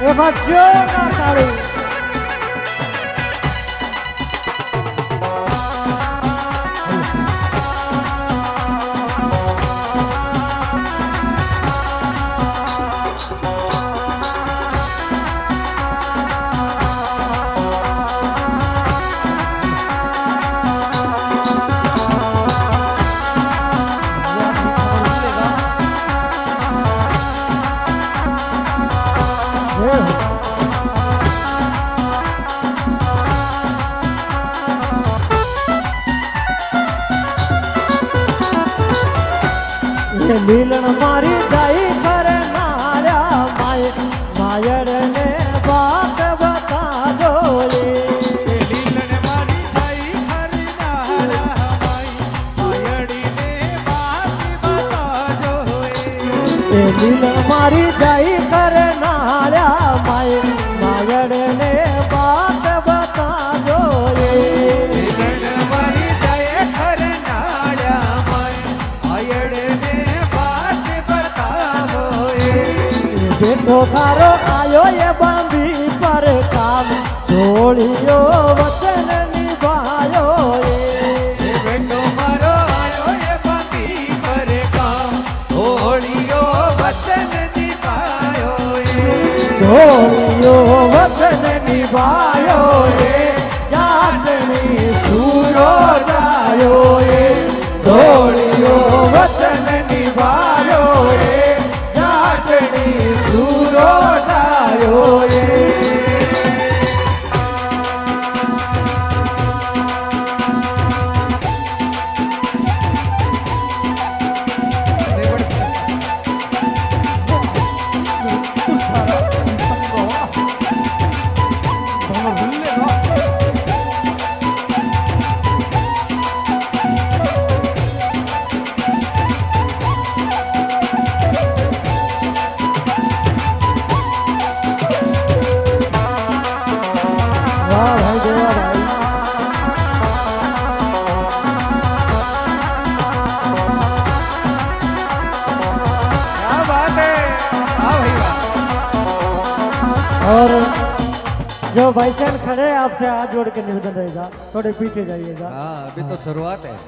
એમાં જોરદાર તાળી. મિલન મારી જાય કરે નાળ્યા માયડ ને વાત બતાજો લીલન મારી જાય ખરી નાળા માયડી ને વાત બતાજો એ મિલન મારી જાય કરે નાળ્યા માયડ ને વાત બતાજો લીલન મારી જાય ખરી નાળા માયડ ને વાત બતાવો બેઠો તારો આયો એ બાંધી પર કામ જોડિયો વચન નિભાયો એ બેટો મારો આયો એ બાંધી પર કામ ઢોળિયો વચન નિભાયો જોડિયો વચન નિભાયો જાતની સૂરો જાયો જોડિયો વચન નિભાયો જાતની સૂરો જાયો और जो भाई साहब खड़े हैं आपसे हाथ जोड़ के निवेदन रहेगा थोड़े पीछे जाइएगा। हाँ अभी तो शुरुआत है।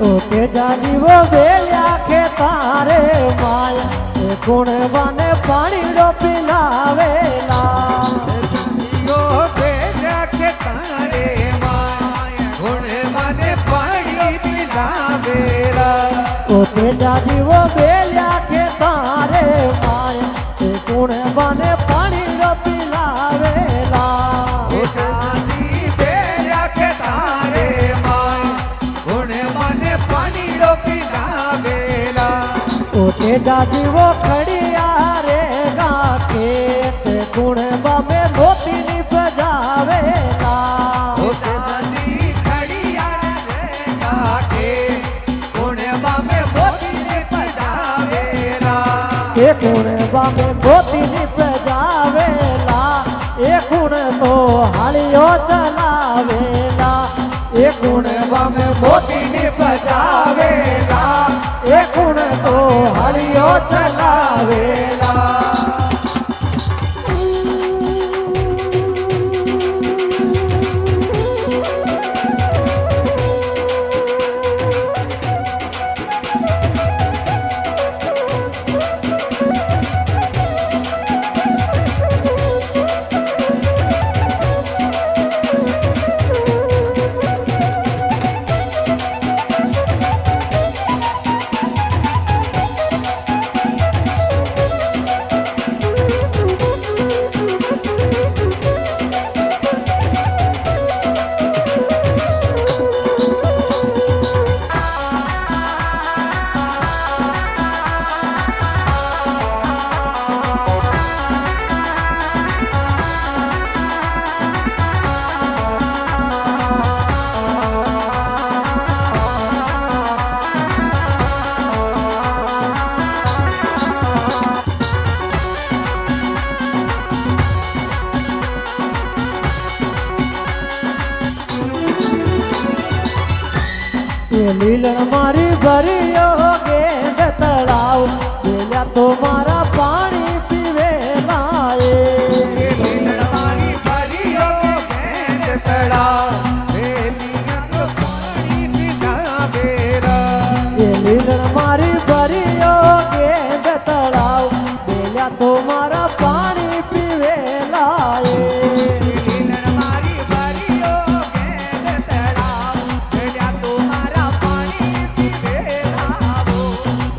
ओके जाजी वो बेलिया के तारे माया गुण बने पानी रो पिलावेला यो बेलिया के तारे माया गुण बने पानी पिलावेला। ओके जाजी वो बेलिया के तारे माया गुण बने पानी रो पिलावेला ओके जाजी वो खड़िया रे गाके ते गुण बामे मोती नी बजावेला ओके जाजी खड़िया रे गाके गुण बामे मोती नी बजावेला ए गुण बामे मोती नी बजावेला ए गुण तो हालियो चलावेला ए गुण बामे मोती नी बजावेला ए गुण तो हरियो चलावेला। એ લીલણ મારી ભર્યો ગેંદ તળાવ પેલા તો મારા પાણી પીવેલા એ એ લીલણ મારી ભરીયો ગેંદ તળાવ વેલીયા તો પાણી પીધા બેરા એ લીલણ મારી ભર્યો ગેંદ તળાવ પેલા તો મારા પાણી પીવેલા એ લીલણ મારી ભરીયો ગેંદ તળાવ વેલ્યા તો મારા પાણી પીવેલા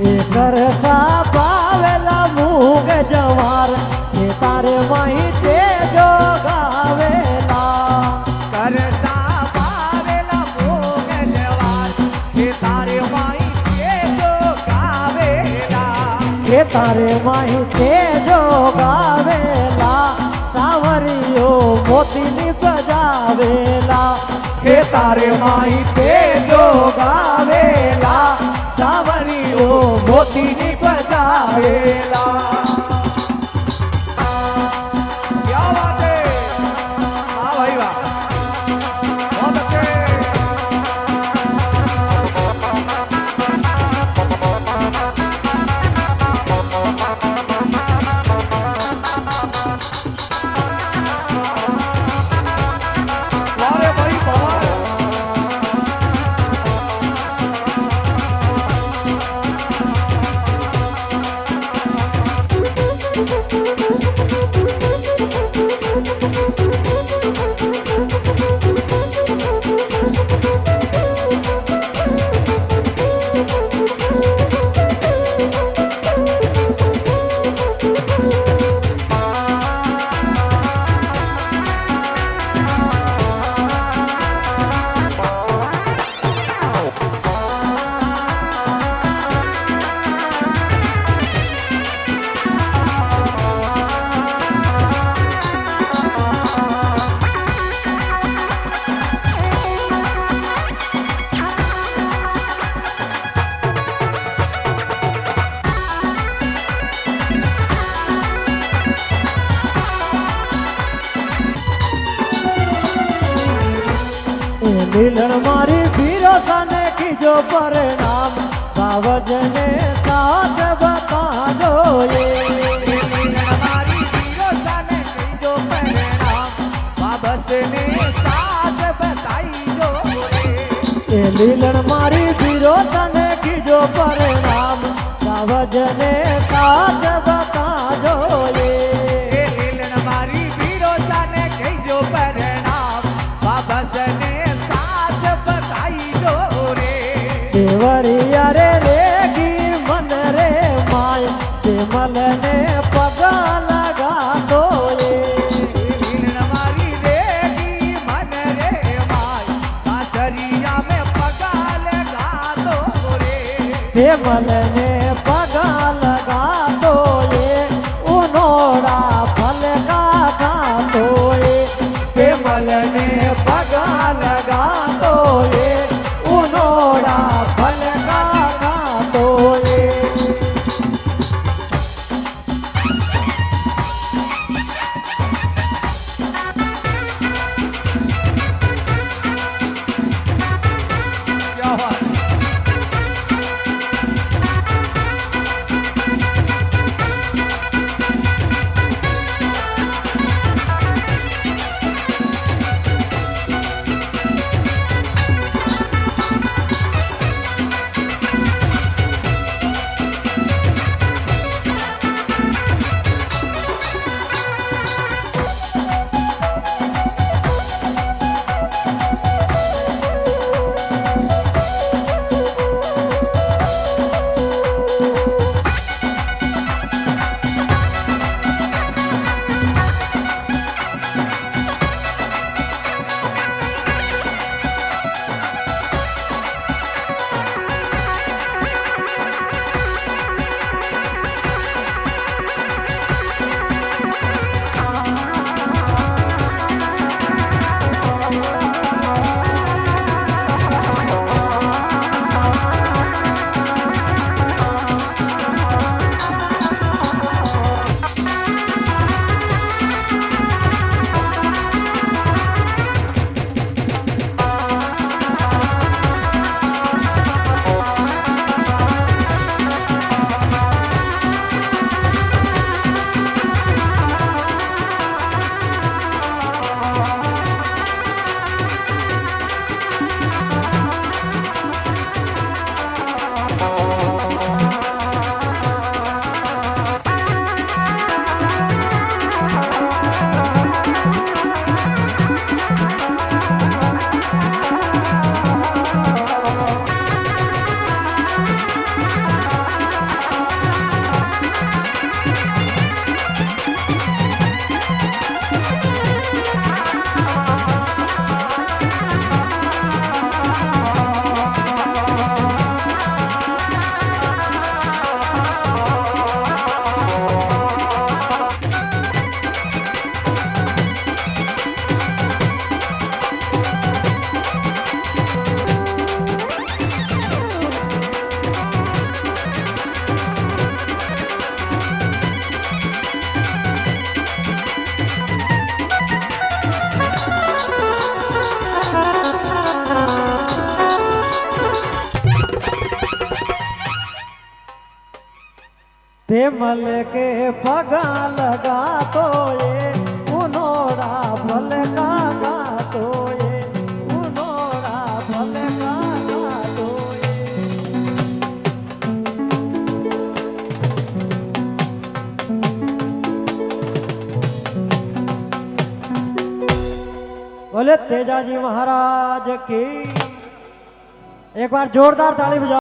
એ કરસા પાવેલા મૂગ જવાર એ તારે માહી તે જો ગાવેલા કરસા પાવેલા ભોગ જવાર કે તારે માઈ કે જો ગાવેલા એ તારે માહી તે જો ગાવેલા સાવરીઓ મોતીની બજાવેલા કે તારે માઈ તે જો ગાવેલા સાવરીઓ મોતીની બજાવેલા क्या बात है वाह भाई वाह बहुत अच्छे वाह रे भाई वाह એ લીલણ મારી ભીરો સાને કીજો પરિણામ સાવજને સાચ બતાજો એ લીલણ મારી વીરો સાને કીજો પરિણામ બાબસને સાચ બતાઈ જો રે એ લીલણ મારી ભીરો સાને કીજો પરિણામ સાવજને સાચ બતાજો એ એ લીલણ મારી વીરો સાને કીજો પરિણામ બાબસને સાચ બતાઈ જો રે દેવરિયા રે રેગી મન રે માય તે મલને પગા લગાતો એ લીલણ મારી રેગી મન રે માય સાસરિયા મે પગા લગાતો રે તે મલને પગા લગાતો એ ઉનોડા ફલકા ખાતો એ તે મલને પગા લગાતો એ ઉનોડા ફલકા ખાતો એ क्या बात है पेमल के पगा लगा तो ये उनोड़ा फल का तो ये उनोड़ा फल का तो बोले तेजाजी महाराज की एक बार जोरदार ताली बजाओ।